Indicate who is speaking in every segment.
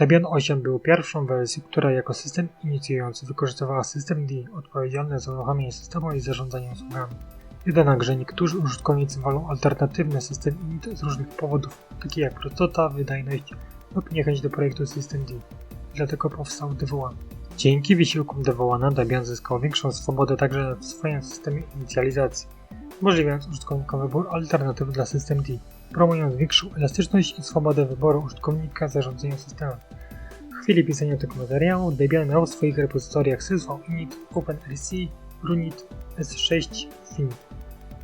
Speaker 1: Debian 8 był pierwszą wersją, która jako system inicjujący wykorzystywała system D odpowiedzialny za uruchamianie systemu i zarządzanie usługami. Jednakże niektórzy użytkownicy wolą alternatywny system init z różnych powodów, takie jak prostota, wydajność lub niechęć do projektu system D. Dlatego powstał Devuan. Dzięki wysiłkom Devuana Debian zyskał większą swobodę także w swoim systemie inicjalizacji, umożliwiając użytkownikom wybór alternatyw dla system D, promując większą elastyczność i swobodę wyboru użytkownika zarządzania systemem. W chwili pisania tego materiału Debian miał w swoich repozytoriach sysv init, OpenRC, Runit, S6, Finit.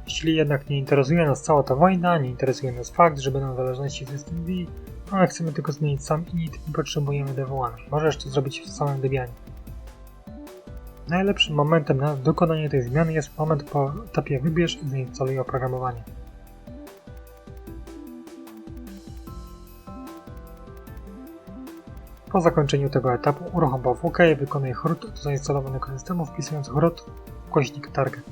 Speaker 1: Jeśli jednak nie interesuje nas cała ta wojna, nie interesuje nas fakt, że będą zależności w system D, ale chcemy tylko zmienić sam init i potrzebujemy Devuana. Możesz to zrobić w samym Debianie. Najlepszym momentem na dokonanie tej zmiany jest moment po etapie wybierz i zainstaluj oprogramowanie. Po zakończeniu tego etapu uruchom PWK i wykonaj chrut do zainstalowanego systemu, wpisując chrut / target.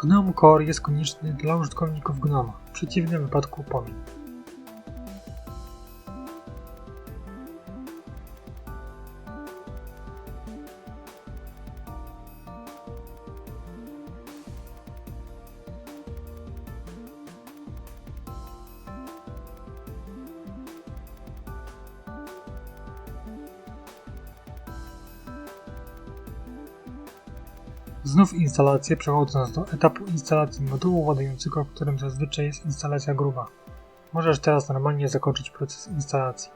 Speaker 1: GNOME Core jest konieczny dla użytkowników GNOME, w przeciwnym wypadku pomiń. Znów instalację, przechodząc do etapu instalacji modułu ładującego, w którym zazwyczaj jest instalacja gruba. Możesz teraz normalnie zakończyć proces instalacji.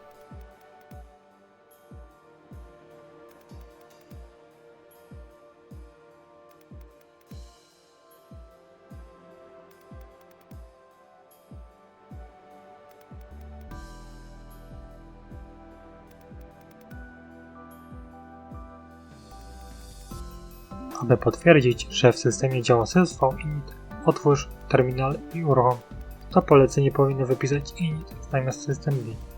Speaker 1: Aby potwierdzić, że w systemie działa sysv init, otwórz terminal i uruchom. To polecenie powinno wypisać init zamiast system D.